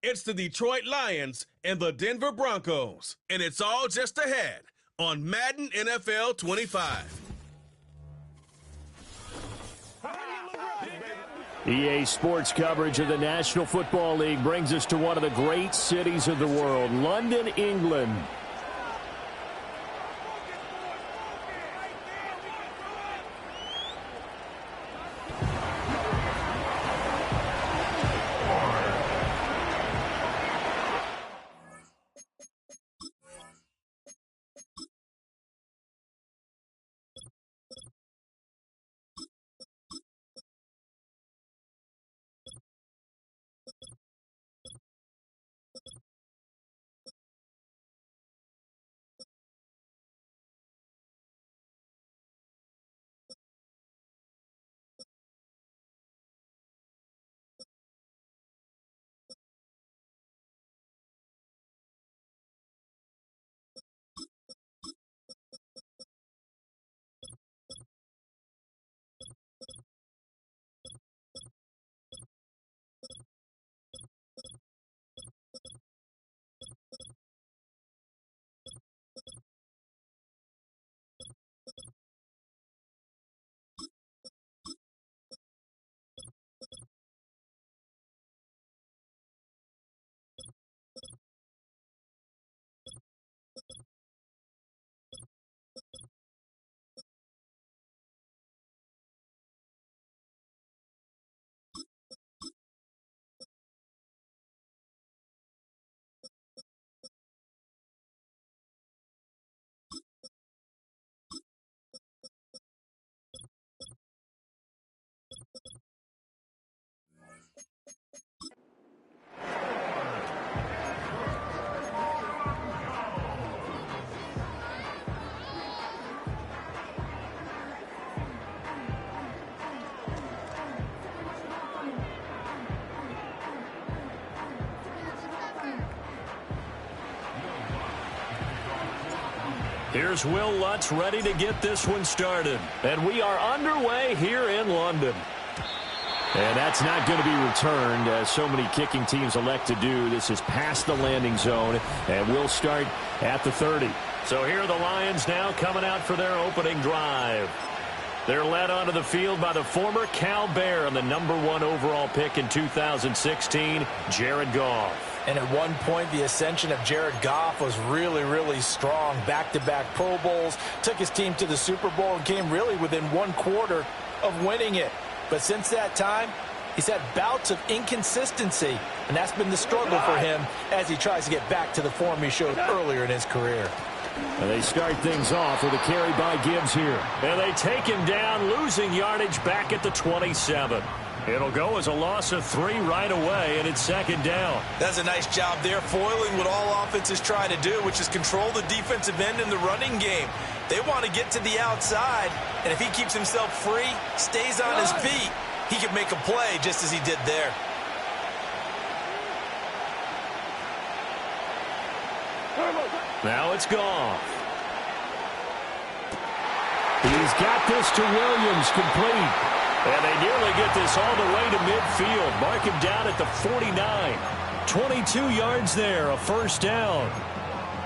It's the Detroit Lions and the Denver Broncos, and it's all just ahead on Madden NFL 25. EA Sports coverage of the National Football League brings us to one of the great cities of the world, London, England. Here's Will Lutz ready to get this one started. And we are underway here in London. And that's not going to be returned, as so many kicking teams elect to do. This is past the landing zone, and we'll start at the 30. So here are the Lions now coming out for their opening drive. They're led onto the field by the former Cal Bear and the #1 overall pick in 2016, Jared Goff. And at one point, the ascension of Jared Goff was really, really strong. Back-to-back Pro Bowls, took his team to the Super Bowl, and came really within one quarter of winning it. But since that time, he's had bouts of inconsistency, and that's been the struggle for him as he tries to get back to the form he showed earlier in his career. And they start things off with a carry by Gibbs here. And they take him down, losing yardage back at the 27. It'll go as a loss of 3 right away, and it's second down. That's a nice job there, foiling what all offenses try to do, which is control the defensive end in the running game. They want to get to the outside, and if he keeps himself free, stays on his feet, he can make a play just as he did there. Now it's Goff. He's got this to Williams, complete. And they nearly get this all the way to midfield. Mark him down at the 49. 22 yards there, a first down.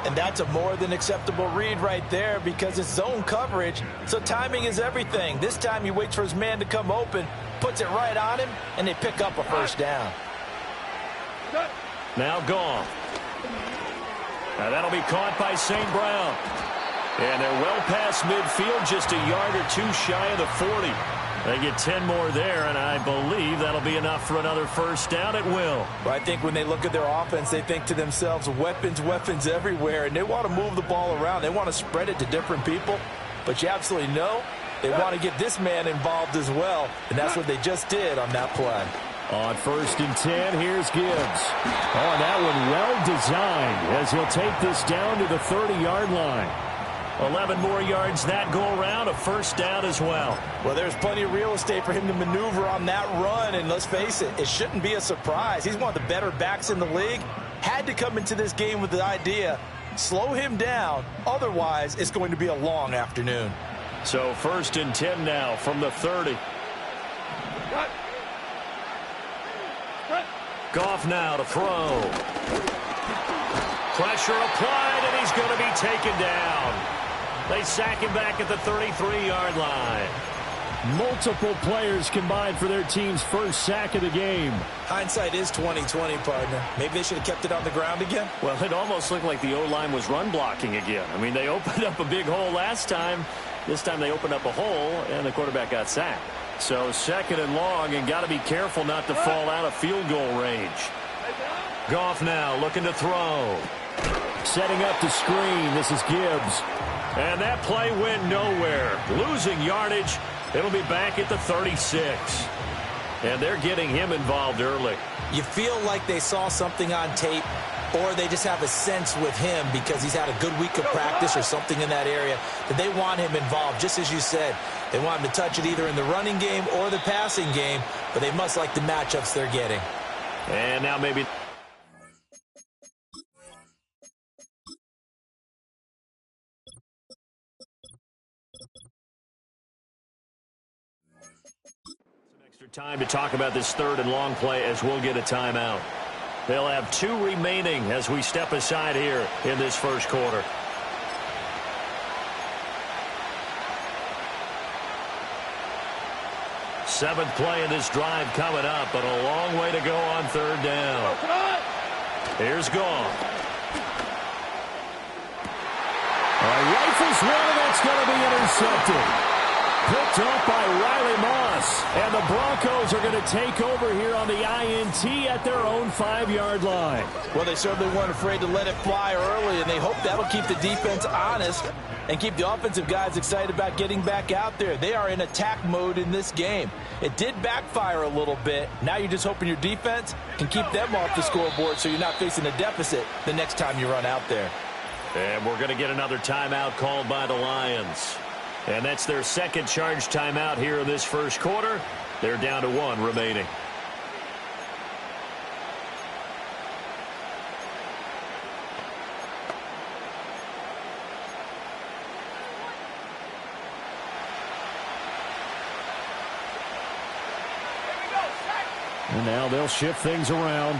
And that's a more than acceptable read right there because it's zone coverage, so timing is everything. This time he waits for his man to come open, puts it right on him, and they pick up a first down. Now Goff. Now that'll be caught by St. Brown. And they're well past midfield, just a yard or two shy of the 40. They get 10 more there, and I believe that'll be enough for another first down at will. Well, I think when they look at their offense, they think to themselves, weapons, weapons everywhere, and they want to move the ball around. They want to spread it to different people, but you absolutely know they want to get this man involved as well, and that's what they just did on that play. On 1st and 10, here's Gibbs. Oh, that one well designed as he'll take this down to the 30-yard line. 11 more yards that go around, a first down as well. Well, there's plenty of real estate for him to maneuver on that run, and let's face it, it shouldn't be a surprise. He's one of the better backs in the league. Had to come into this game with the idea, slow him down, otherwise it's going to be a long afternoon. So 1st and 10 now from the 30. Goff now to throw. Pressure applied, and he's going to be taken down. They sack him back at the 33-yard line. Multiple players combined for their team's first sack of the game. Hindsight is 20/20, partner. Maybe they should have kept it on the ground again. Well, it almost looked like the O-line was run blocking again. I mean, they opened up a big hole last time. This time they opened up a hole, and the quarterback got sacked. So 2nd and long, and got to be careful not to fall out of field goal range. Goff now looking to throw. Setting up the screen. This is Gibbs. And that play went nowhere. Losing yardage. It'll be back at the 36. And they're getting him involved early. You feel like they saw something on tape, or they just have a sense with him because he's had a good week of practice or something in that area that they want him involved. Just as you said, they want him to touch it either in the running game or the passing game, but they must like the matchups they're getting. And now maybe... time to talk about this 3rd and long play as we'll get a timeout. They'll have 2 remaining as we step aside here in this first quarter. Seventh play of this drive coming up, but a long way to go on 3rd down. Here's Goff. Rifles one, and that's going to be intercepted. Picked up by Riley Moss. And the Broncos are going to take over here on the INT at their own 5-yard line. Well, they certainly weren't afraid to let it fly early, and they hope that'll keep the defense honest and keep the offensive guys excited about getting back out there. They are in attack mode in this game. It did backfire a little bit. Now you're just hoping your defense can keep them off the scoreboard so you're not facing a deficit the next time you run out there. And we're going to get another timeout called by the Lions. And that's their 2nd charge timeout here in this first quarter. They're down to 1 remaining. And now they'll shift things around.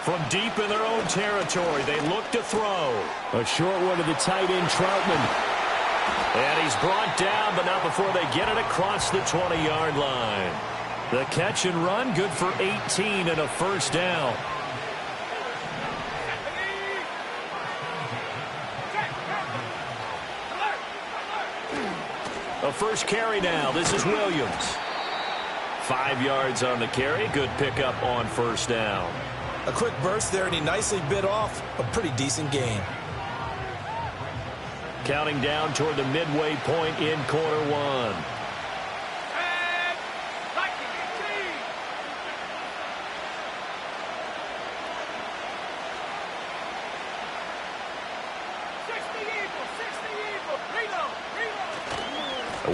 From deep in their own territory, they look to throw. A short one to the tight end, Troutman. And he's brought down, but not before they get it across the 20-yard line. The catch and run, good for 18 and a first down. A first carry now. This is Williams. 5 yards on the carry. Good pickup on first down. A quick burst there, and he nicely bit off a pretty decent gain. Counting down toward the midway point in quarter 1.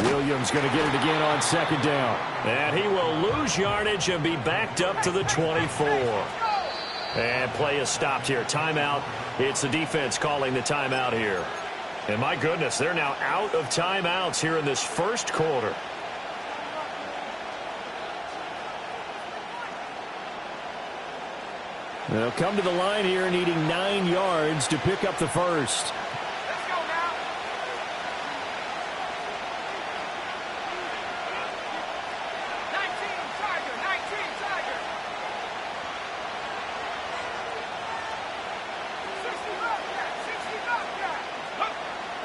Williams going to get it again on 2nd down. And he will lose yardage and be backed up to the 24. And play is stopped here. Timeout. It's the defense calling the timeout here. And my goodness, they're now out of timeouts here in this first quarter. They'll come to the line here needing 9 yards to pick up the first.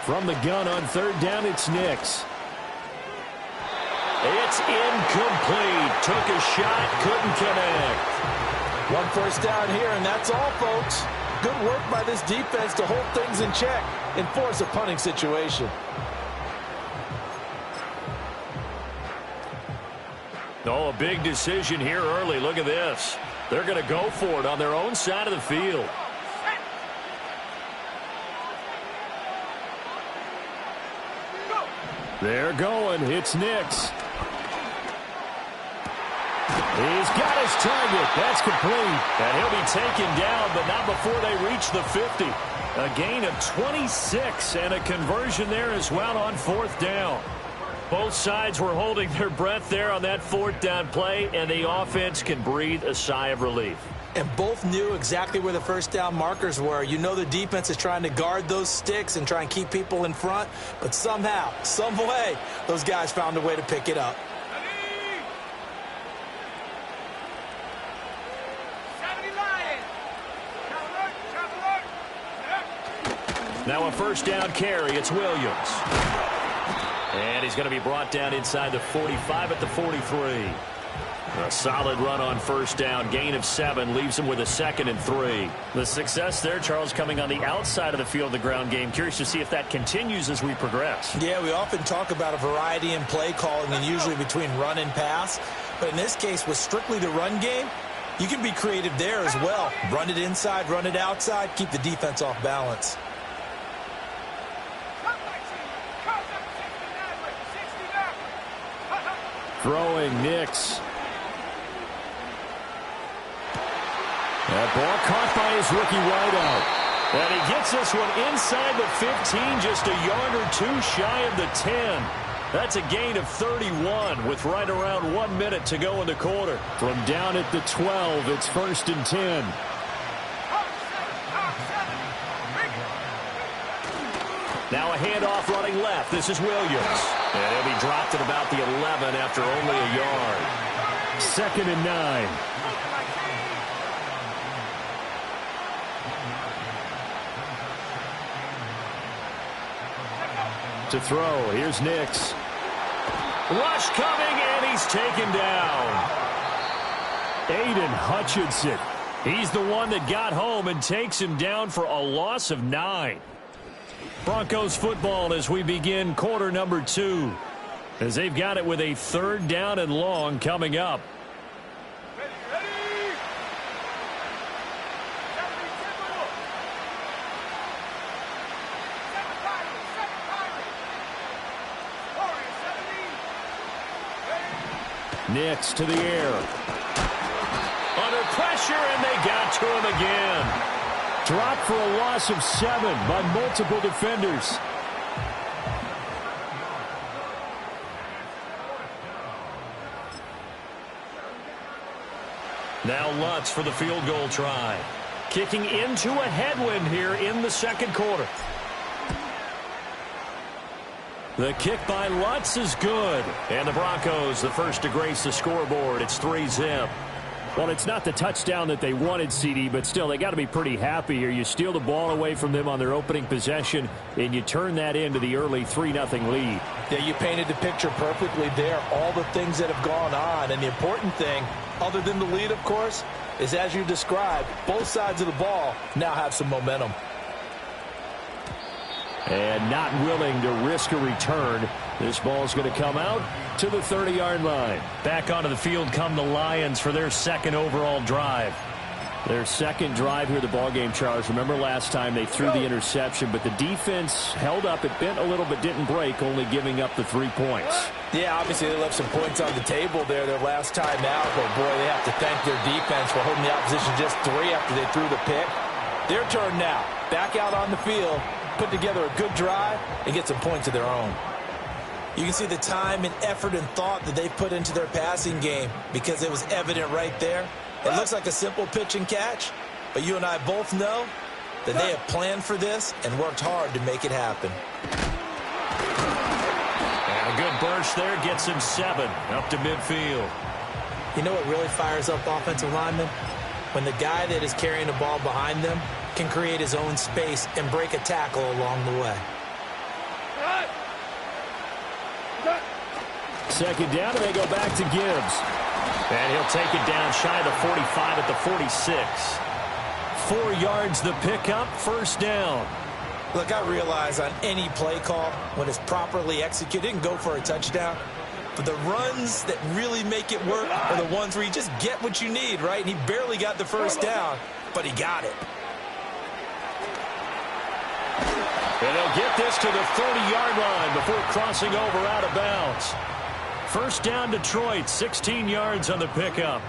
From the gun on 3rd down, it's Nix. It's incomplete. Took a shot, couldn't connect. 1 first down here, and that's all, folks. Good work by this defense to hold things in check and force a punting situation. Oh, a big decision here early. Look at this. They're going to go for it on their own side of the field. They're going. It's Nix. He's got his target. That's complete. And he'll be taken down, but not before they reach the 50. A gain of 26 and a conversion there as well on 4th down. Both sides were holding their breath there on that fourth down play, and the offense can breathe a sigh of relief. And both knew exactly where the first down markers were. You know the defense is trying to guard those sticks and try and keep people in front, but somehow, some way, those guys found a way to pick it up. Now a first down carry. It's Williams. And he's going to be brought down inside the 45 at the 43. A solid run on first down. Gain of 7 leaves him with a 2nd and 3. The success there, Charles, coming on the outside of the field, the ground game. Curious to see if that continues as we progress. Yeah, we often talk about a variety in play calling and usually between run and pass. But in this case, with strictly the run game, you can be creative there as well. Run it inside, run it outside, keep the defense off balance. Throwing Nix. That ball caught by his rookie wideout. And he gets this one inside the 15, just a yard or 2 shy of the 10. That's a gain of 31 with right around 1 minute to go in the quarter. From down at the 12, it's 1st and 10. Now a handoff running left. This is Williams. And he'll be dropped at about the 11 after only a yard. 2nd and 9. To throw, here's Nix. Rush coming, and he's taken down. Aiden Hutchinson. He's the one that got home and takes him down for a loss of 9. Broncos football as we begin quarter number 2. As they've got it with a 3rd down and long coming up. Nix to the air. Under pressure, and they got to him again. Dropped for a loss of 7 by multiple defenders. Now Lutz for the field goal try. Kicking into a headwind here in the second quarter. The kick by Lutz is good. And the Broncos, the first to grace the scoreboard. It's 3-zip. Well, it's not the touchdown that they wanted, CD, but still, they got to be pretty happy here. You steal the ball away from them on their opening possession, and you turn that into the early 3-0 lead. Yeah, you painted the picture perfectly there, all the things that have gone on. And the important thing, other than the lead, of course, is as you described, both sides of the ball now have some momentum. And not willing to risk a return. This ball's going to come out to the 30-yard line. Back onto the field come the Lions for their second overall drive. Their second drive here, the ballgame, Charles. Remember last time they threw the interception, but the defense held up. It bent a little but didn't break, only giving up the 3 points. Yeah, obviously they left some points on the table there their last time out, but boy, they have to thank their defense for holding the opposition just 3 after they threw the pick. Their turn now. Back out on the field, put together a good drive, and get some points of their own. You can see the time and effort and thought that they put into their passing game because it was evident right there. It looks like a simple pitch and catch, but you and I both know that they have planned for this and worked hard to make it happen. And a good burst there gets him 7 up to midfield. You know what really fires up offensive linemen? When the guy that is carrying the ball behind them can create his own space and break a tackle along the way. Second down, and they go back to Gibbs. And he'll take it down shy of the 45 at the 46. 4 yards the pickup, first down. Look, I realize on any play call, when it's properly executed, it can go for a touchdown. But the runs that really make it work are the ones where you just get what you need, right? And he barely got the first down, but he got it. And they'll get this to the 30-yard line before crossing over out of bounds. First down, Detroit, 16 yards on the pickup.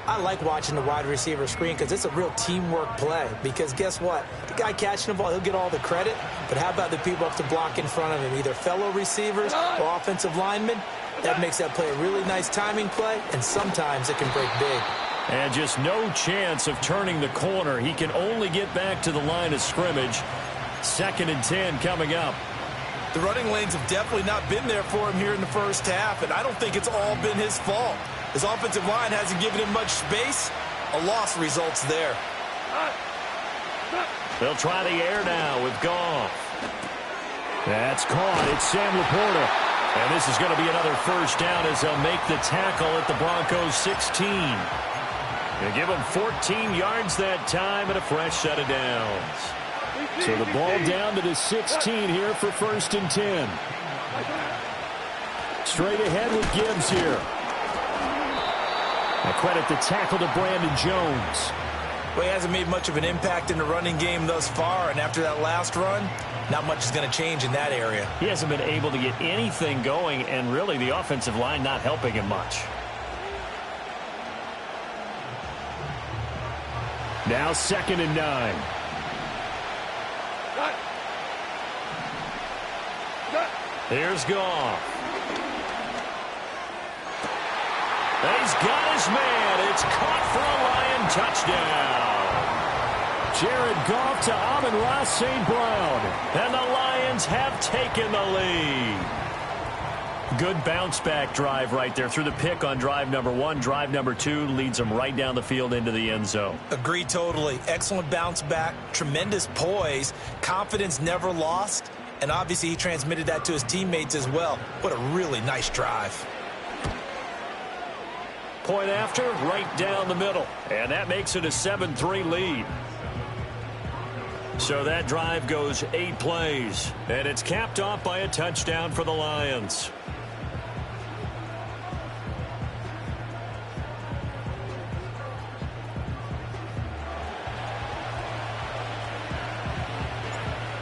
I like watching the wide receiver screen because it's a real teamwork play. Because guess what? The guy catching the ball, he'll get all the credit. But how about the people up to block in front of him, either fellow receivers or offensive linemen? That makes that play a really nice timing play, and sometimes it can break big. And just no chance of turning the corner. He can only get back to the line of scrimmage. 2nd and 10 coming up. The running lanes have definitely not been there for him here in the first half, and I don't think it's all been his fault. His offensive line hasn't given him much space. A loss results there. They'll try the air now with Goff. That's caught. It's Sam Laporta. And this is going to be another first down as they'll make the tackle at the Broncos 16. They give them 14 yards that time and a fresh set of downs. So the ball down to the 16 here for 1st and 10. Straight ahead with Gibbs here. I credit the tackle to Brandon Jones. Well, he hasn't made much of an impact in the running game thus far, and after that last run, not much is going to change in that area. He hasn't been able to get anything going, and really the offensive line not helping him much. Now 2nd and 9. Here's Goff. He's got his man. It's caught for a Lion touchdown. Jared Goff to Amon-Ra St. Brown. And the Lions have taken the lead. Good bounce-back drive right there. Through the pick on drive number 1. Drive number 2 leads them right down the field into the end zone. Agree totally. Excellent bounce back. Tremendous poise. Confidence never lost. And obviously he transmitted that to his teammates as well. What a really nice drive. Point after, right down the middle. And that makes it a 7-3 lead. So that drive goes 8 plays. And it's capped off by a touchdown for the Lions.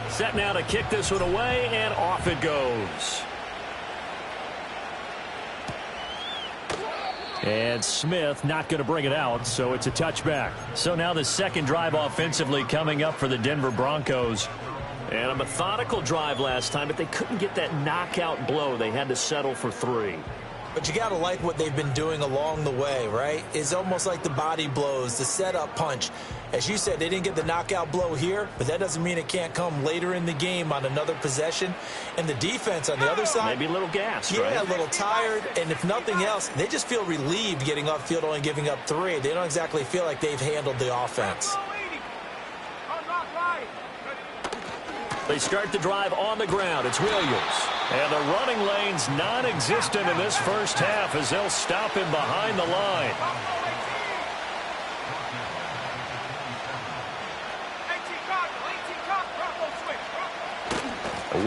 Set now to kick this one away, and off it goes. And Smith not going to bring it out, so it's a touchback. So now the second drive offensively coming up for the Denver Broncos. And a methodical drive last time, but they couldn't get that knockout blow. They had to settle for 3. But you got to like what they've been doing along the way, right? It's almost like the body blows, the setup punch. As you said, they didn't get the knockout blow here, but that doesn't mean it can't come later in the game on another possession. And the defense on the other side, maybe a little gassed, yeah, right? A little tired. And if nothing else, they just feel relieved getting upfield, only giving up 3. They don't exactly feel like they've handled the offense. They start the drive on the ground. It's Williams. And the running lane's non-existent in this first half as they'll stop him behind the line.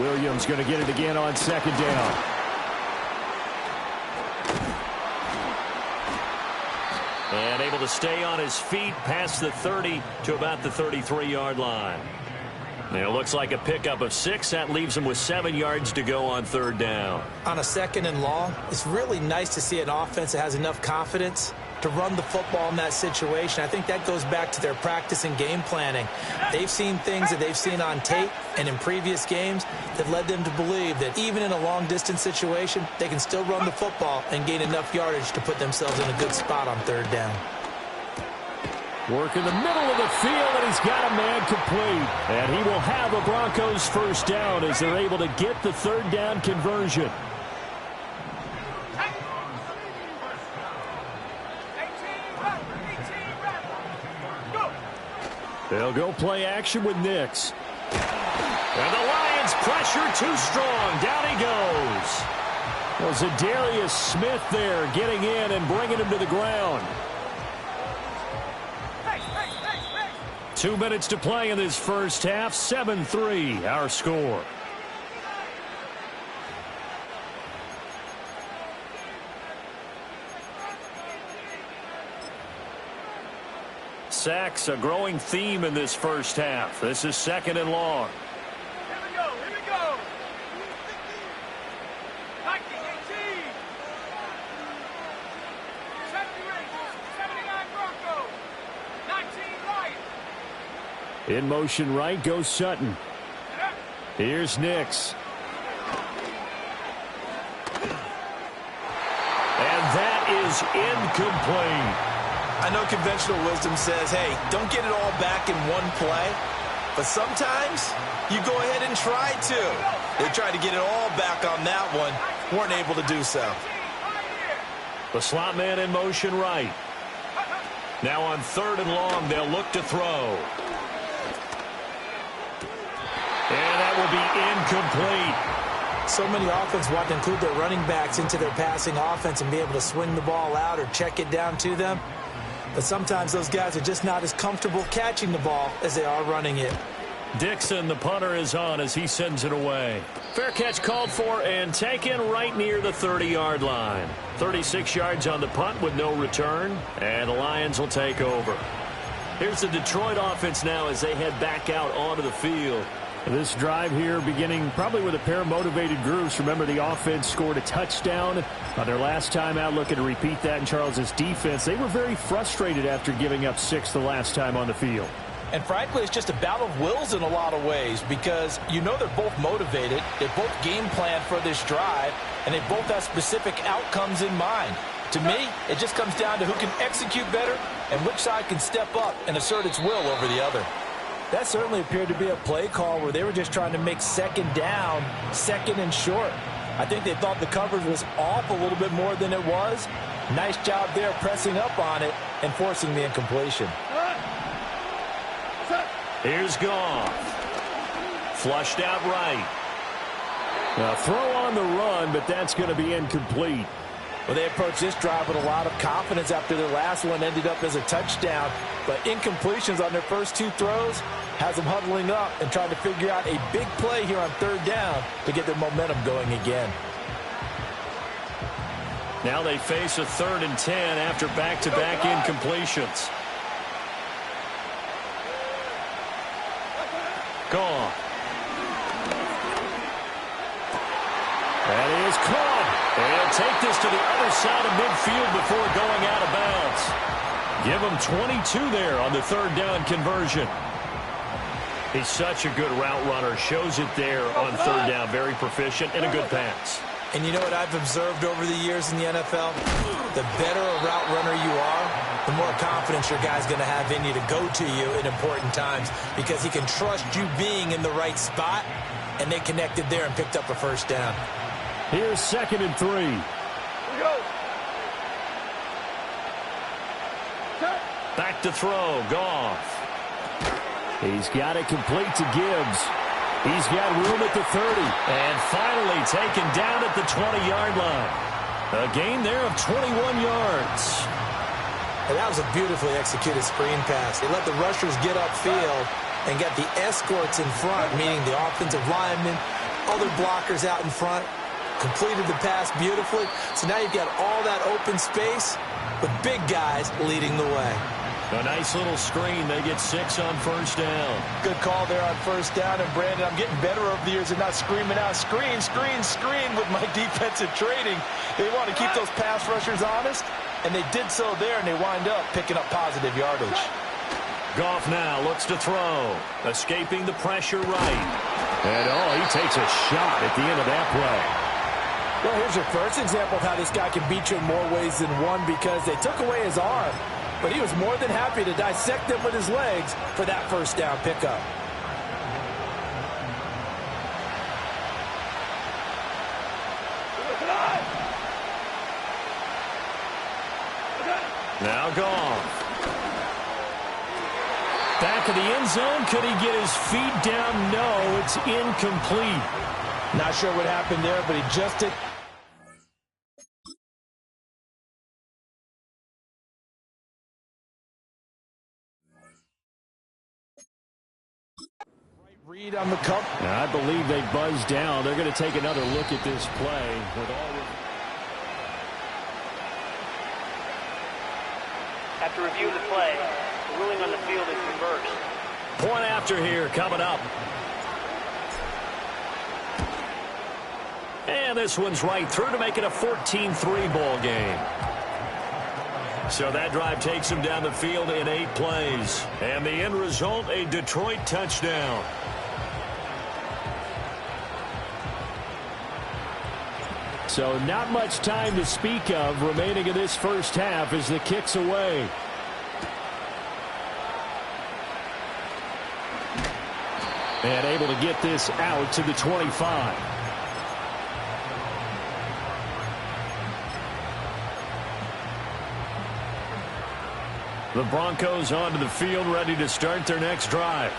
Williams going to get it again on 2nd down. And able to stay on his feet past the 30 to about the 33-yard line. It looks like a pickup of 6. That leaves him with 7 yards to go on 3rd down. On a 2nd and long, it's really nice to see an offense that has enough confidence to run the football in that situation. I think that goes back to their practice and game planning. They've seen things that they've seen on tape and in previous games that led them to believe that even in a long-distance situation, they can still run the football and gain enough yardage to put themselves in a good spot on 3rd down. Work in the middle of the field, and he's got a man complete. And he will have a Broncos first down as they're able to get the 3rd down conversion. They'll go play action with Nix. And the Lions pressure too strong. Down he goes. Well, Zadarius Smith there getting in and bringing him to the ground. 2 minutes to play in this first half. 7-3 our score. Sacks, a growing theme in this first half. This is 2nd and long. Here we go, here we go. 1918. Check the range. 79 In motion right goes Sutton. Here's Nix. And that is incomplete. I know conventional wisdom says, hey, don't get it all back in one play. But sometimes you go ahead and try to. They tried to get it all back on that one. Weren't able to do so. The slot man in motion right. Now on 3rd and long, they'll look to throw. And that will be incomplete. So many offenses want to include their running backs into their passing offense and be able to swing the ball out or check it down to them. But sometimes those guys are just not as comfortable catching the ball as they are running it. Dixon, the punter, is on as he sends it away. Fair catch called for and taken right near the 30-yard line. 36 yards on the punt with no return, and the Lions will take over. Here's the Detroit offense now as they head back out onto the field. This drive here beginning probably with a pair of motivated groups. Remember, the offense scored a touchdown on their last time out, looking to repeat that in Charles's defense. They were very frustrated after giving up 6 the last time on the field. And frankly, it's just a battle of wills in a lot of ways because you know they're both motivated, they both game plan for this drive, and they both have specific outcomes in mind. To me, it just comes down to who can execute better and which side can step up and assert its will over the other. That certainly appeared to be a play call where they were just trying to make second down, second and short. I think they thought the coverage was off a little bit more than it was. Nice job there pressing up on it and forcing the incompletion. Here's Goff. Flushed out right. Now throw on the run, but that's going to be incomplete. Well, they approached this drive with a lot of confidence after their last one ended up as a touchdown. But incompletions on their first 2 throws has them huddling up and trying to figure out a big play here on 3rd down to get their momentum going again. Now they face a 3rd and 10 after back-to-back incompletions. Gone. That is caught. And take this to the other side of midfield before going out of bounds. Give them 22 there on the 3rd down conversion. He's such a good route runner. Shows it there on 3rd down. Very proficient and a good pass. And you know what I've observed over the years in the NFL? The better a route runner you are, the more confidence your guy's going to have in you to go to you in important times because he can trust you being in the right spot, and they connected there and picked up a 1st down. Here's 2nd and 3. Here we go. Back to throw. Goff. He's got it complete to Gibbs. He's got room at the 30. And finally taken down at the 20-yard line. A gain there of 21 yards. And that was a beautifully executed screen pass. They let the rushers get upfield and get the escorts in front, meaning the offensive linemen, other blockers out in front, completed the pass beautifully. So now you've got all that open space with big guys leading the way. A nice little screen. They get 6 on 1st down. Good call there on 1st down. And, Brandon, I'm getting better over the years and not screaming out, screen, screen, screen with my defensive training. They want to keep those pass rushers honest, and they did so there, and they wind up picking up positive yardage. Goff now looks to throw. Escaping the pressure right. And, he takes a shot at the end of that play. Well, here's your first example of how this guy can beat you in more ways than one because they took away his arm. But he was more than happy to dissect them with his legs for that 1st down pickup. Now Goff. Back of the end zone. Could he get his feet down? No, it's incomplete. Not sure what happened there, but he just did. Read on the cup. Now, I believe they buzzed down. They're going to take another look at this play. After review of the play, the ruling on the field is reversed. Point after here coming up. And this one's right through to make it a 14-3 ball game. So that drive takes him down the field in 8 plays. And the end result, a Detroit touchdown. So not much time to speak of remaining in this first half as the kick's away. And able to get this out to the 25. The Broncos onto the field, ready to start their next drive.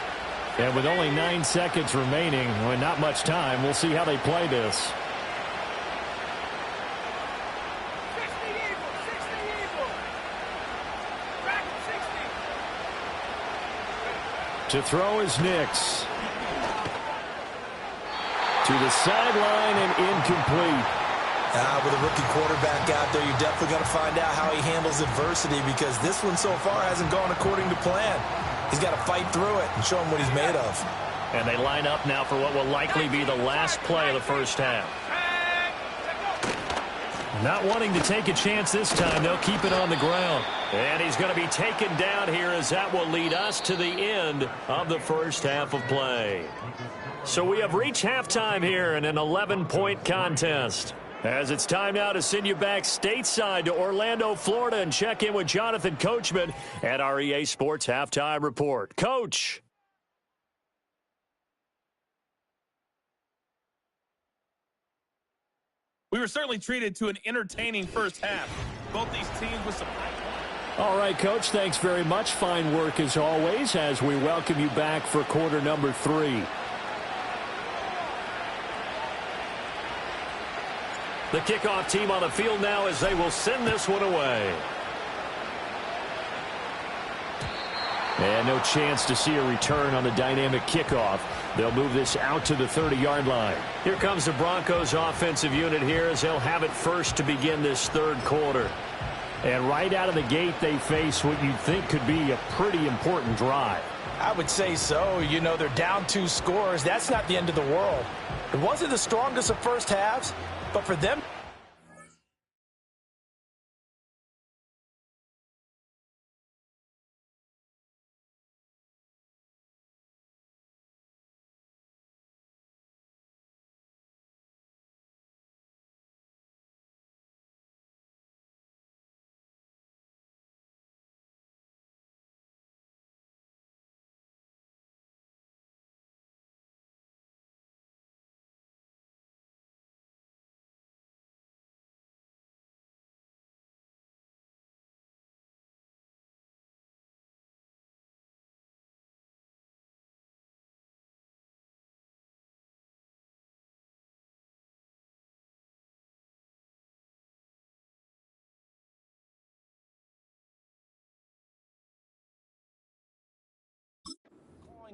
And with only 9 seconds remaining, and not much time, we'll see how they play this. To throw is Nix. To the sideline and incomplete. With a rookie quarterback out there, you're definitely going to find out how he handles adversity, because this one so far hasn't gone according to plan. He's got to fight through it and show him what he's made of. And they line up now for what will likely be the last play of the first half. Not wanting to take a chance this time, they'll keep it on the ground. And he's going to be taken down here, as that will lead us to the end of the first half of play. So we have reached halftime here in an 11-point contest. As it's time now to send you back stateside to Orlando, Florida, and check in with Jonathan Coachman at our EA Sports Halftime Report. Coach. We were certainly treated to an entertaining first half. Both these teams with some... All right, Coach, thanks very much. Fine work as always as we welcome you back for quarter number 3. The kickoff team on the field now as they will send this one away. And no chance to see a return on the dynamic kickoff. They'll move this out to the 30-yard line. Here comes the Broncos offensive unit here as they'll have it first to begin this third quarter. And right out of the gate, they face what you'd think could be a pretty important drive. I would say so. You know, they're down 2 scores. That's not the end of the world. It wasn't the strongest of first halves, but for them...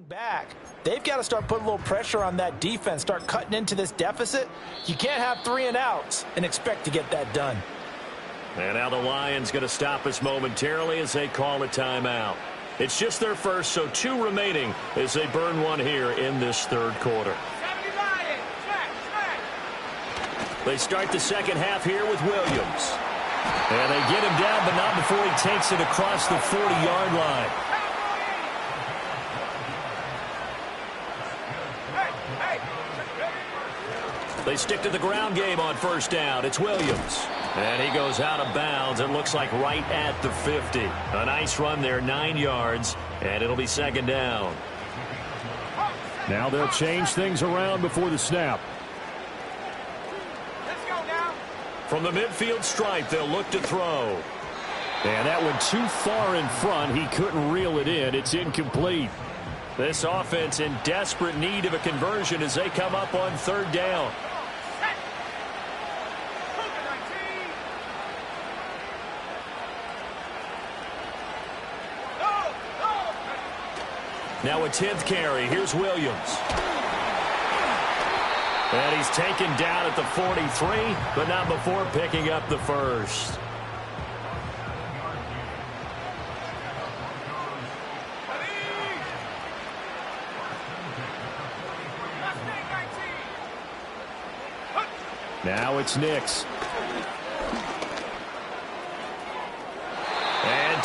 back. They've got to start putting a little pressure on that defense, start cutting into this deficit. You can't have 3 and outs and expect to get that done. And now the Lions going to stop us momentarily as they call a timeout. It's just their first, so 2 remaining as they burn one here in this third quarter. They start the second half here with Williams. And they get him down, but not before he takes it across the 40-yard line. They stick to the ground game on first down. It's Williams. And he goes out of bounds. It looks like right at the 50. A nice run there, 9 yards, and it'll be second down. Now they'll change things around before the snap. Let's go now. From the midfield stripe, they'll look to throw. And that one too far in front. He couldn't reel it in. It's incomplete. This offense in desperate need of a conversion as they come up on third down. Now a 10th carry. Here's Williams. And he's taken down at the 43, but not before picking up the first. Now it's Nix.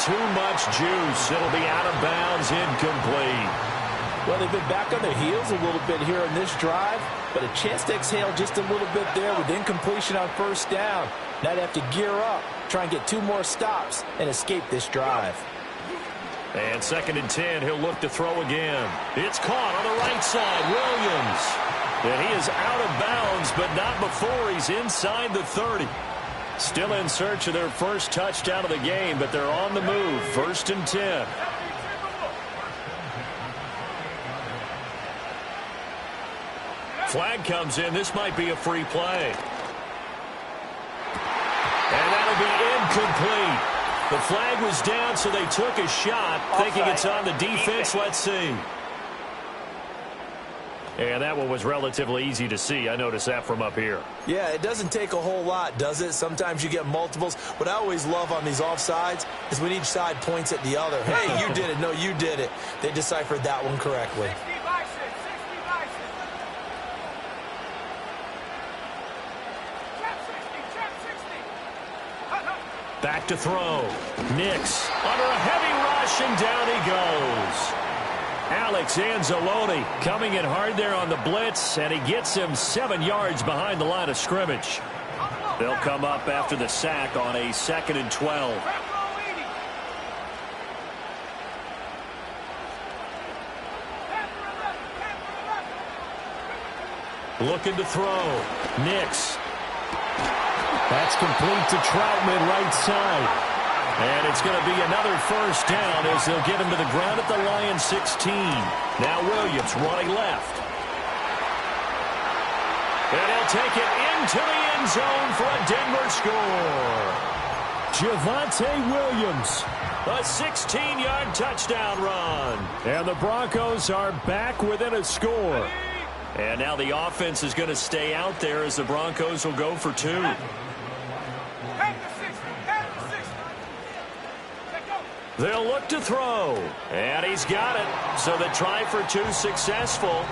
too much juice. It'll be out of bounds, incomplete. Well, they've been back on their heels a little bit here in this drive, but a chance to exhale just a little bit there with incompletion on first down. Now they have to gear up, try and get 2 more stops, and escape this drive. And 2nd and 10, he'll look to throw again. It's caught on the right side, Williams. And he is out of bounds, but not before he's inside the 30. Still in search of their first touchdown of the game, but they're on the move. 1st and 10. Flag comes in. This might be a free play. And that'll be incomplete. The flag was down, so they took a shot, thinking it's on the defense. Let's see. And that one was relatively easy to see. I noticed that from up here. Yeah, it doesn't take a whole lot, does it? Sometimes you get multiples. What I always love on these offsides is when each side points at the other. Hey, you did it. No, you did it. They deciphered that one correctly. Back to throw. Nix under a heavy rush, and down he goes. Alex Anzalone coming in hard there on the blitz, and he gets him 7 yards behind the line of scrimmage. They'll come up after the sack on a 2nd and 12. Looking to throw. Nix. That's complete to Troutman, right side. And it's going to be another first down as they'll get him to the ground at the Lions 16. Now Williams running left. And he'll take it into the end zone for a Denver score. Javonte Williams. A 16-yard touchdown run. And the Broncos are back within a score. And now the offense is going to stay out there as the Broncos will go for 2. They'll look to throw. And he's got it. So the try for 2 successful.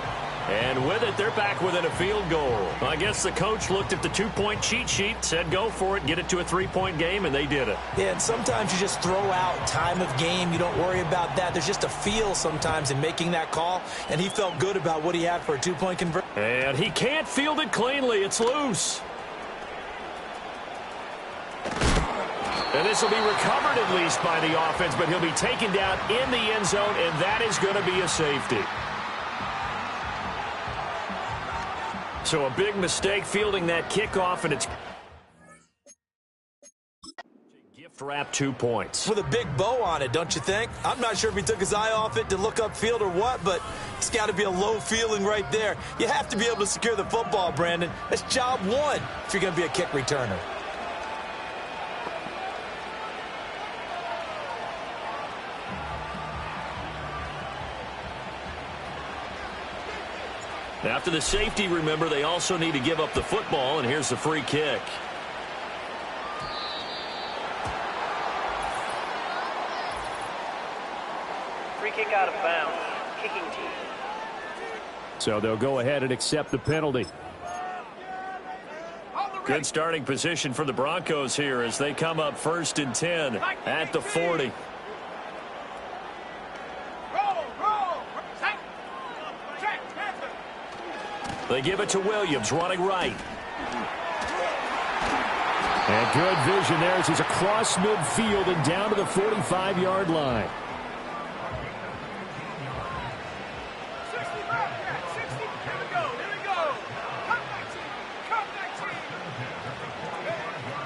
And with it, they're back within a field goal. I guess the coach looked at the 2-point cheat sheet, said go for it, get it to a 3-point game, and they did it. Yeah, and sometimes you just throw out time of game. You don't worry about that. There's just a feel sometimes in making that call, and he felt good about what he had for a 2-point conversion. And he can't field it cleanly. It's loose. And this will be recovered at least by the offense, but he'll be taken down in the end zone, and that is going to be a safety. So a big mistake fielding that kickoff, and it's gift wrap 2 points. With a big bow on it, don't you think? I'm not sure if he took his eye off it to look upfield or what, but it's got to be a low feeling right there. You have to be able to secure the football, Brandon. That's job 1 if you're going to be a kick returner. After the safety, remember, they also need to give up the football, and here's the free kick. Free kick out of bounds. Kicking team. So they'll go ahead and accept the penalty. Good starting position for the Broncos here as they come up 1st and 10 at the 40. They give it to Williams, running right. And good vision there as he's across midfield and down to the 45-yard line.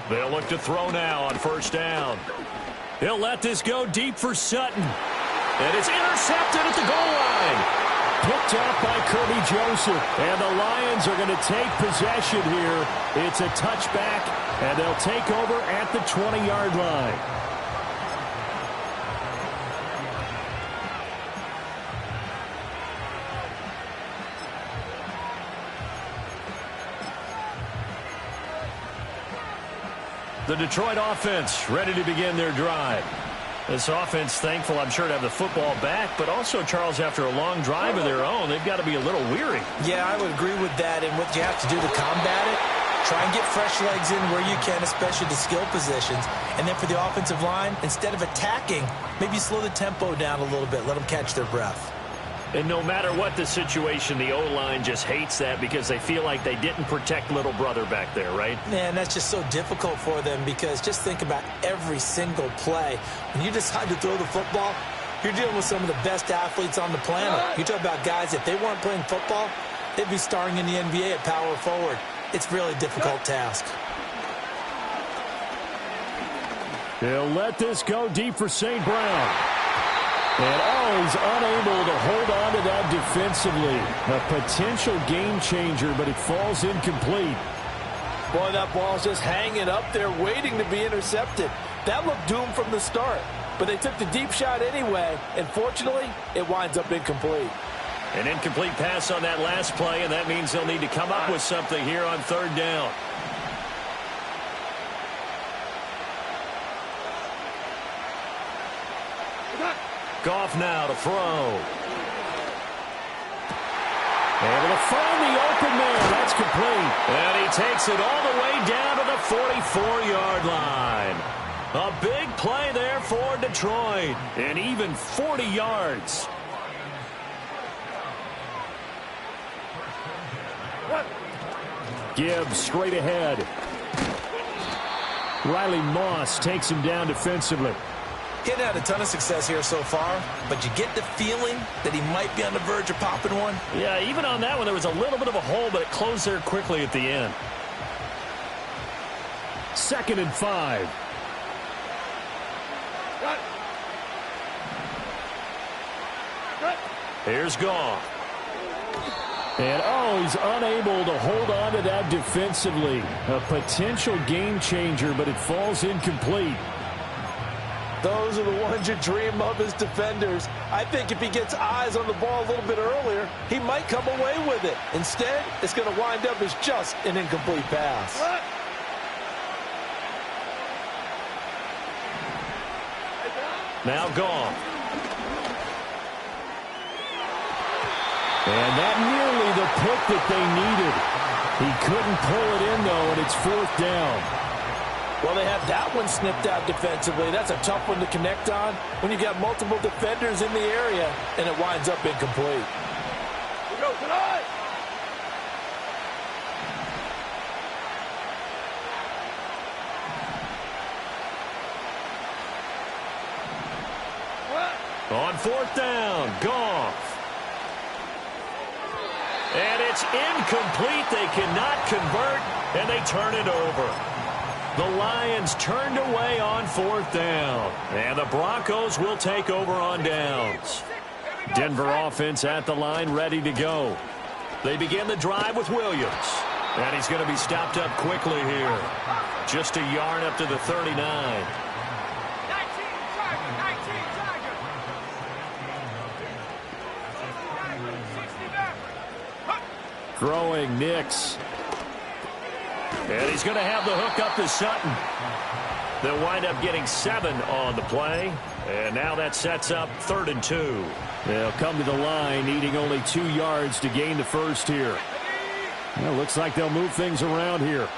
They'll look to throw now on 1st down. He'll let this go deep for Sutton. And it's intercepted at the goal line. Picked up by Kirby Joseph. And the Lions are going to take possession here. It's a touchback, and they'll take over at the 20-yard line. The Detroit offense ready to begin their drive. This offense thankful, I'm sure, to have the football back, but also, Charles, after a long drive of their own, they've got to be a little weary. Yeah, I would agree with that, and what you have to do to combat it, Try and get fresh legs in where you can, especially the skill positions. And then for the offensive line, instead of attacking, maybe slow the tempo down a little bit. Let them catch their breath. And no matter what the situation, the O-line just hates that because they feel like they didn't protect little brother back there, right? Man, that's just so difficult for them because just think about every single play. When you decide to throw the football, you're dealing with some of the best athletes on the planet. You talk about guys, if they weren't playing football, they'd be starring in the NBA at power forward. It's a really difficult task. They'll let this go deep for St. Brown. And he's unable to hold on to that defensively. A potential game changer, but it falls incomplete. Boy, that ball's just hanging up there waiting to be intercepted. That looked doomed from the start. But they took the deep shot anyway, and fortunately, it winds up incomplete. An incomplete pass on that last play, and that means they'll need to come up with something here on third down. Goff now to throw. Able to find the open man. That's complete. And he takes it all the way down to the 44-yard line. A big play there for Detroit. And even 40 yards. Gibbs straight ahead. Riley Moss takes him down defensively. Getting had a ton of success here so far, but you get the feeling that he might be on the verge of popping one. Yeah, even on that one, there was a little bit of a hole, but it closed there quickly at the end. 2nd and 5. Here's Goff. And he's unable to hold on to that defensively. A potential game changer, but it falls incomplete. Those are the ones you dream of as defenders. I think if he gets eyes on the ball a little bit earlier, he might come away with it. Instead, it's going to wind up as just an incomplete pass. Now Goff. And that nearly the pick that they needed. He couldn't pull it in, though, and it's 4th down. Well, they had that one snipped out defensively. That's a tough one to connect on when you got multiple defenders in the area, and it winds up incomplete. We go tonight. On 4th down, Goff. And it's incomplete. They cannot convert, and they turn it over. The Lions turned away on 4th down, and the Broncos will take over on downs. Denver offense at the line, ready to go. They begin the drive with Williams, and he's going to be stopped up quickly here. Just a yard up to the 39. Throwing Nix. And he's going to have the hook up to Sutton. They'll wind up getting 7 on the play. And now that sets up 3rd and 2. They'll come to the line, needing only 2 yards to gain the first here. Well, looks like they'll move things around here.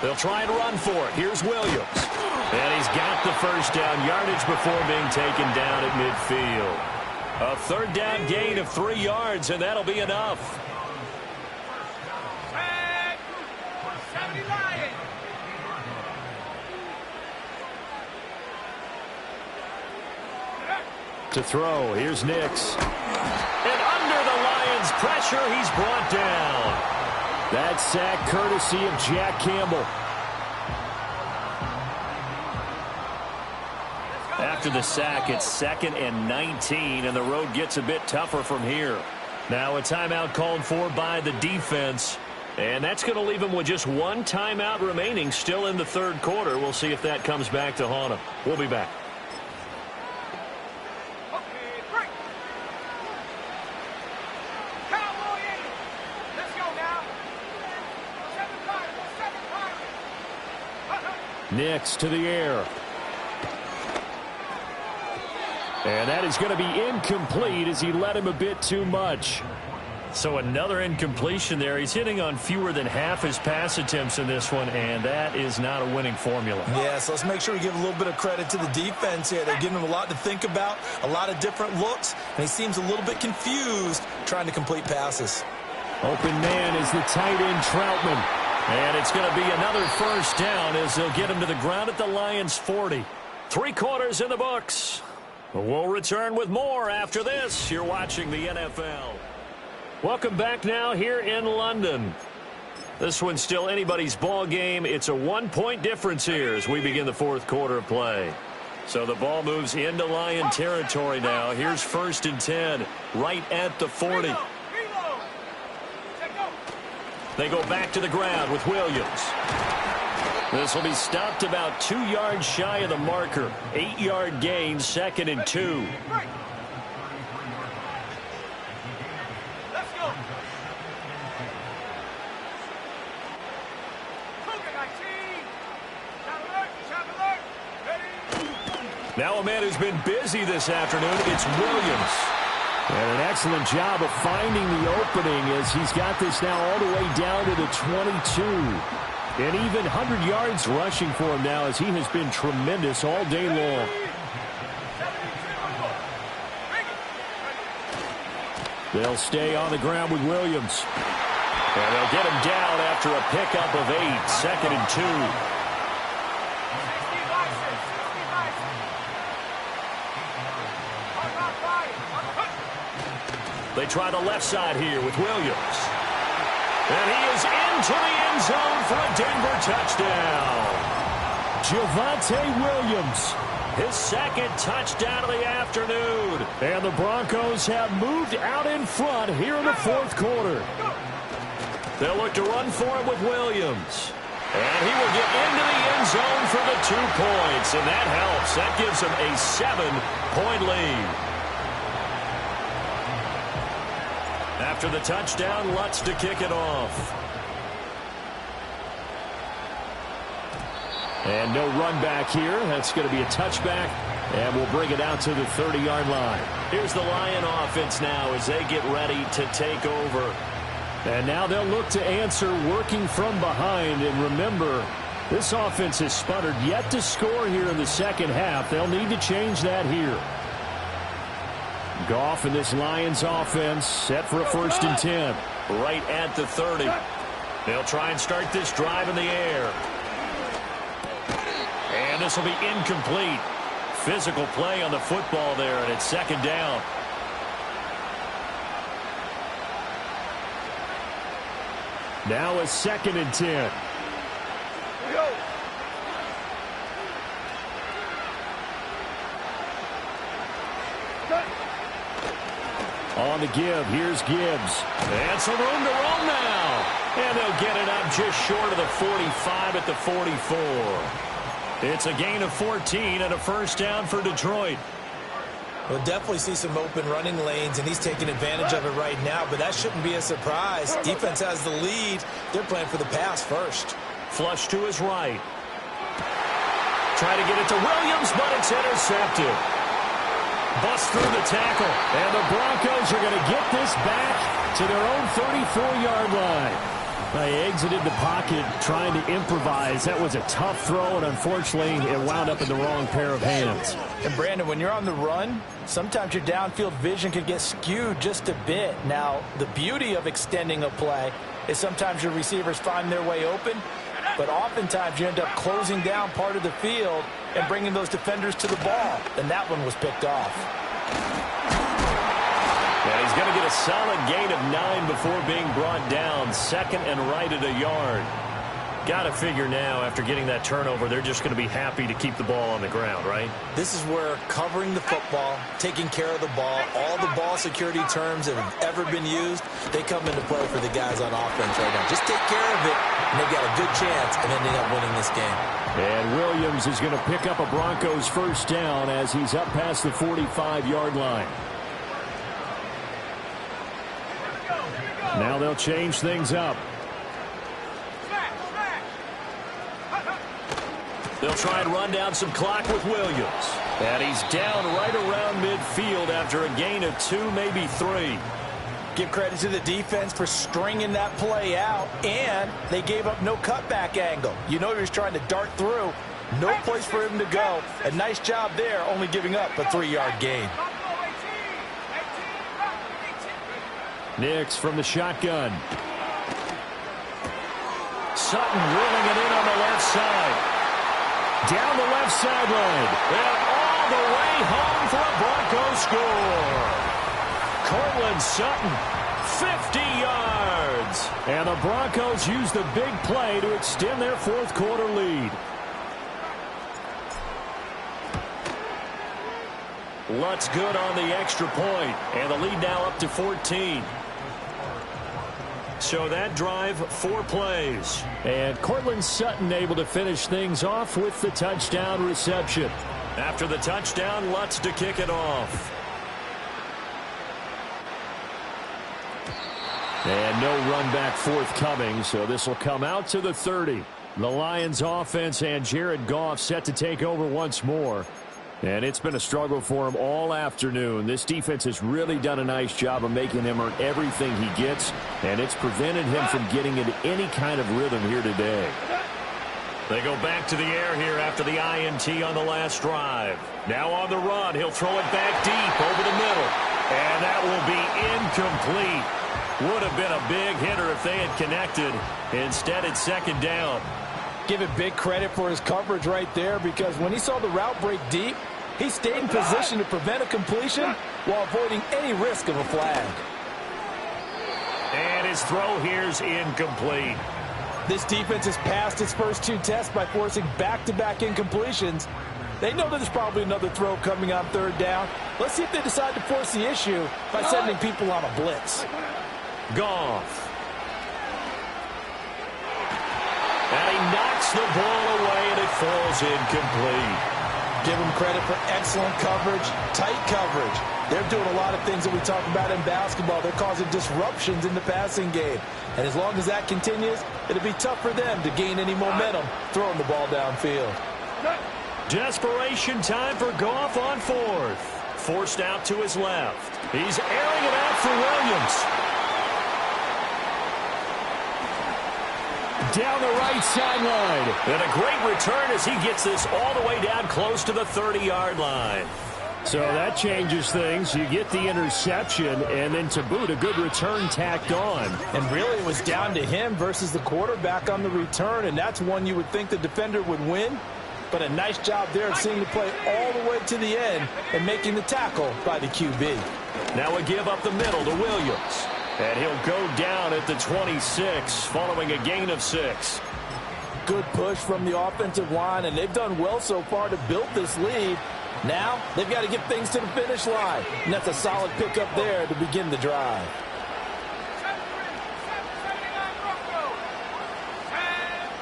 They'll try and run for it. Here's Williams. And he's got the first down yardage before being taken down at midfield. A 3rd down gain of 3 yards, and that'll be enough. To throw, here's Nix. And under the Lions' pressure, he's brought down. That sack courtesy of Jack Campbell. After the sack, it's 2nd and 19, and the road gets a bit tougher from here. Now a timeout called for by the defense, and that's going to leave them with just 1 timeout remaining still in the 3rd quarter. We'll see if that comes back to haunt them. We'll be back. Nix to the air. And that is going to be incomplete as he led him a bit too much. So another incompletion there. He's hitting on fewer than half his pass attempts in this one, and that is not a winning formula. Yeah, so let's make sure we give a little bit of credit to the defense here. They're giving him a lot to think about, a lot of different looks, and he seems a little bit confused trying to complete passes. Open man is the tight end, Troutman. And it's going to be another first down as they'll get him to the ground at the Lions' 40. 3 quarters in the books. We'll return with more after this. You're watching the NFL. Welcome back now here in London. This one's still anybody's ball game. It's a 1-point difference here as we begin the 4th quarter of play. So the ball moves into Lion territory now. Here's 1st and 10 right at the 40. They go back to the ground with Williams. This will be stopped about 2 yards shy of the marker. 8-yard gain, 2nd and 2. Now a man who's been busy this afternoon, it's Williams. And an excellent job of finding the opening as he's got this now all the way down to the 22. And even 100 yards rushing for him now as he has been tremendous all day long. They'll stay on the ground with Williams. And they'll get him down after a pickup of 8, 2nd and 2. They try the left side here with Williams. And he is into the end zone for a Denver touchdown. Javonte Williams. His 2nd touchdown of the afternoon. And the Broncos have moved out in front here in the 4th quarter. They'll look to run for it with Williams. And he will get into the end zone for the 2 points. And that helps. That gives him a 7-point lead. After the touchdown, Lutz to kick it off. And no run back here. That's going to be a touchback. And we'll bring it out to the 30-yard line. Here's the Lion offense now as they get ready to take over. And now they'll look to answer working from behind. And remember, this offense has sputtered yet to score here in the 2nd half. They'll need to change that here. Goff in this Lions offense set for a 1st and 10. Right at the 30. They'll try and start this drive in the air. And this will be incomplete. Physical play on the football there, and it's 2nd down. Now a 2nd and 10. On the give, here's Gibbs. And some room to roam now. And they'll get it up just short of the 45 at the 44. It's a gain of 14 and a 1st down for Detroit. We'll definitely see some open running lanes, and he's taking advantage of it right now, but that shouldn't be a surprise. Defense has the lead. They're playing for the pass first. Flush to his right. Try to get it to Williams, but it's intercepted. Bust through the tackle. And the Broncos are going to get this back to their own 34-yard line. They exited the pocket trying to improvise. That was a tough throw, and unfortunately, it wound up in the wrong pair of hands. And, Brandon, when you're on the run, sometimes your downfield vision can get skewed just a bit. Now, the beauty of extending a play is sometimes your receivers find their way open, but oftentimes you end up closing down part of the field and bringing those defenders to the ball. And that one was picked off. And he's going to get a solid gain of 9 before being brought down. 2nd and right at a yard. Got to figure now, after getting that turnover, they're just going to be happy to keep the ball on the ground, right? This is where covering the football, taking care of the ball, all the ball security terms that have ever been used, they come into play for the guys on offense right now. Just take care of it, and they've got a good chance of ending up winning this game. And Williams is going to pick up a Broncos 1st down as he's up past the 45-yard line. Now they'll change things up. They'll try and run down some clock with Williams. And he's down right around midfield after a gain of 2, maybe 3. Give credit to the defense for stringing that play out, and they gave up no cutback angle. You know he was trying to dart through. No place for him to go. A nice job there, only giving up a 3-yard gain. Nix from the shotgun. Sutton rolling it in on the left side. Down the left sideline. And all the way home for a Broncos score. Cortland Sutton, 50 yards. And the Broncos use the big play to extend their fourth quarter lead. Lutz good on the extra point. And the lead now up to 14. So that drive, 4 plays. And Cortland Sutton able to finish things off with the touchdown reception. After the touchdown, Lutz to kick it off. And no run back forthcoming, so this will come out to the 30. The Lions offense and Jared Goff set to take over once more. And it's been a struggle for him all afternoon. This defense has really done a nice job of making him earn everything he gets, and it's prevented him from getting into any kind of rhythm here today. They go back to the air here after the INT on the last drive. Now on the run, he'll throw it back deep over the middle. And that will be incomplete. Would have been a big hitter if they had connected. Instead, it's second down. Give it big credit for his coverage right there, because when he saw the route break deep, he stayed in position to prevent a completion while avoiding any risk of a flag. And his throw here's incomplete. This defense has passed its first 2 tests by forcing back-to-back incompletions. They know there's probably another throw coming on third down. Let's see if they decide to force the issue by sending people on a blitz. Goff. And he knocks the ball away, and it falls incomplete. Give him credit for excellent coverage, tight coverage. They're doing a lot of things that we talk about in basketball. They're causing disruptions in the passing game. And as long as that continues, it'll be tough for them to gain any momentum throwing the ball downfield. Desperation time for Goff on 4th. Forced out to his left. He's airing it out for Williams. Down the right sideline. And a great return as he gets this all the way down close to the 30-yard line. So that changes things. You get the interception, and then to boot, a good return tacked on. And really, it was down to him versus the quarterback on the return, and that's one you would think the defender would win. But a nice job there of seeing the play all the way to the end and making the tackle by the QB. Now a give up the middle to Williams. And he'll go down at the 26 following a gain of 6. Good push from the offensive line, and they've done well so far to build this lead. Now they've got to get things to the finish line, and that's a solid pickup there to begin the drive.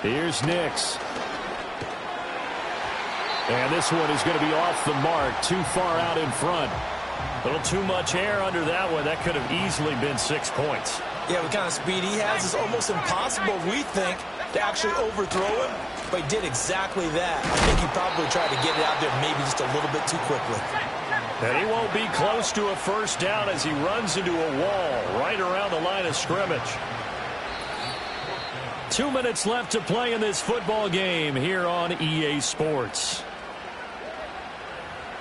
Here's Nix. And this one is going to be off the mark, too far out in front. A little too much air under that one. That could have easily been 6 points. Yeah, what kind of speed he has is almost impossible, we think, to actually overthrow him. But he did exactly that. I think he probably tried to get it out there maybe just a little bit too quickly. And he won't be close to a first down as he runs into a wall right around the line of scrimmage. 2 minutes left to play in this football game here on EA Sports.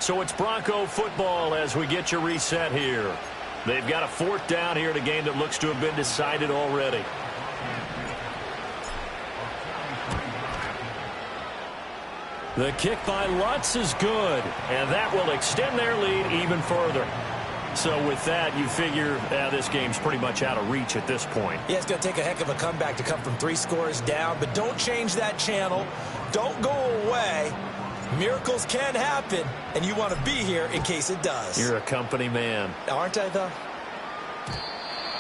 So it's Bronco football as we get you reset here. They've got a 4th down here in a game that looks to have been decided already. The kick by Lutz is good, and that will extend their lead even further. So with that, you figure this game's pretty much out of reach at this point. Yeah, it's going to take a heck of a comeback to come from 3 scores down, but don't change that channel. Don't go away. Miracles can happen, and you want to be here in case it does. You're a company man. Aren't I, though?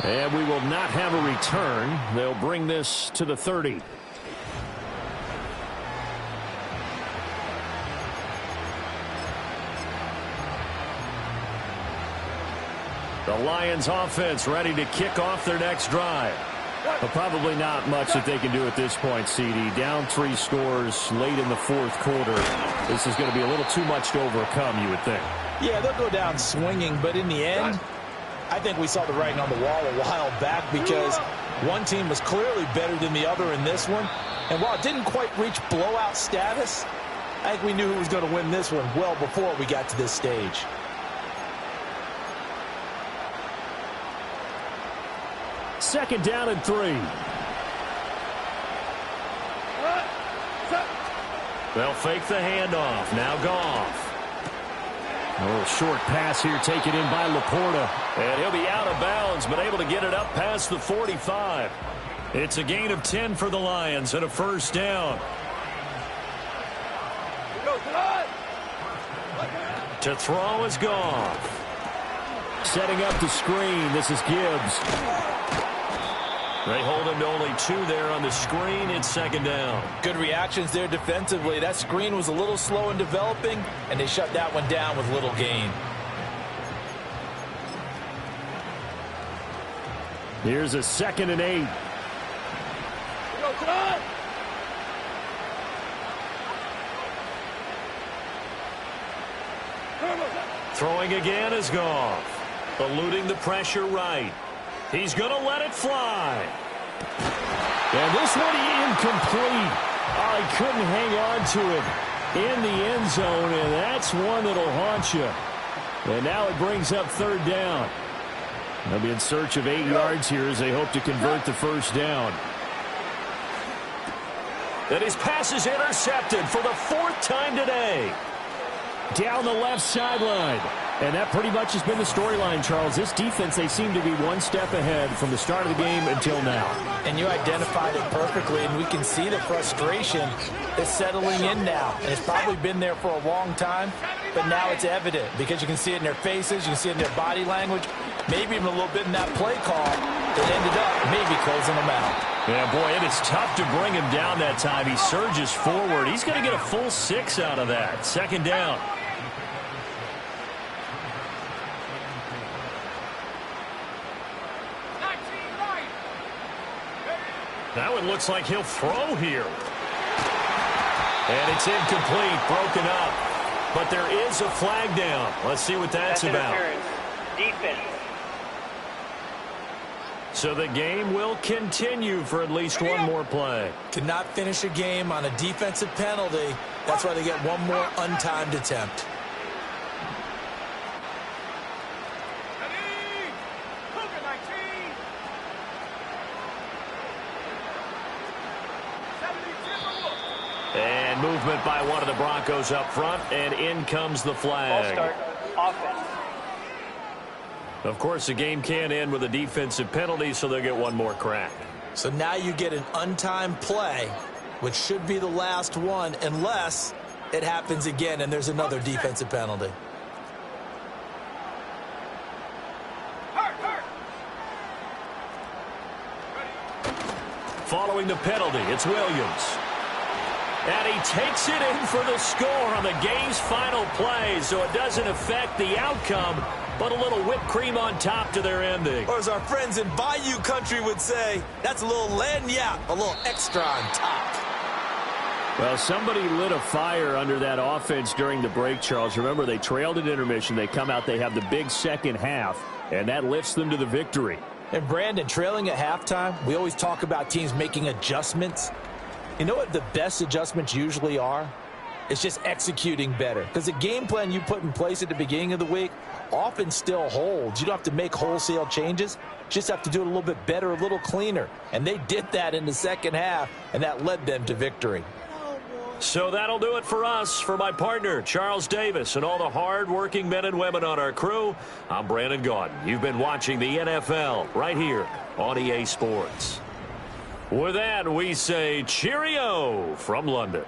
And we will not have a return. They'll bring this to the 30. The Lions offense ready to kick off their next drive. But probably not much that they can do at this point, CD. Down 3 scores late in the 4th quarter. This is going to be a little too much to overcome, you would think. Yeah, they'll go down swinging, but in the end, I think we saw the writing on the wall a while back because one team was clearly better than the other in this one. And while it didn't quite reach blowout status, I think we knew who was going to win this one well before we got to this stage. Second down and 3. They'll fake the handoff. Now Goff. A little short pass here taken in by Laporta. And he'll be out of bounds, but able to get it up past the 45. It's a gain of 10 for the Lions and a first down. To throw is Goff. Setting up the screen. This is Gibbs. They hold him to only 2 there on the screen. It's second down. Good reactions there defensively. That screen was a little slow in developing, and they shut that one down with little gain. Here's a 2nd and 8. Throwing again is Goff. Eluding the pressure right. He's going to let it fly. And this one incomplete. Oh, he couldn't hang on to it in the end zone, and that's one that'll haunt you. And now it brings up 3rd down. They'll be in search of 8 yards here as they hope to convert the first down. And his pass is intercepted for the 4th time today. Down the left sideline. And that pretty much has been the storyline, Charles. This defense, they seem to be one step ahead from the start of the game until now. And you identified it perfectly, and we can see the frustration is settling in now. And it's probably been there for a long time, but now it's evident because you can see it in their faces, you can see it in their body language, maybe even a little bit in that play call that ended up maybe closing them out. Yeah, boy, it is tough to bring him down that time. He surges forward. He's going to get a full 6 out of that. Second down. That one looks like he'll throw here. And it's incomplete, broken up. But there is a flag down. Let's see what that's about. Defense. So the game will continue for at least one more play. Cannot finish a game on a defensive penalty. That's why they get one more untimed attempt. And movement by one of the Broncos up front, and in comes the flag. Ball start, offense. Of course, the game can end with a defensive penalty, so they'll get one more crack. So now you get an untimed play, which should be the last one, unless it happens again and there's another defensive penalty. Following the penalty, it's Williams. And he takes it in for the score on the game's final play, so it doesn't affect the outcome, but a little whipped cream on top to their ending. Or as our friends in Bayou country would say, that's a little lagniappe, a little extra on top. Well, somebody lit a fire under that offense during the break, Charles. Remember, they trailed at intermission. They come out, they have the big second half, and that lifts them to the victory. And Brandon, trailing at halftime, we always talk about teams making adjustments. You know what the best adjustments usually are? It's just executing better. Because the game plan you put in place at the beginning of the week often still holds. You don't have to make wholesale changes. You just have to do it a little bit better, a little cleaner. And they did that in the second half, and that led them to victory. So that'll do it for us. For my partner, Charles Davis, and all the hard-working men and women on our crew, I'm Brandon Gaudin. You've been watching the NFL right here on EA Sports. With that, we say cheerio from London.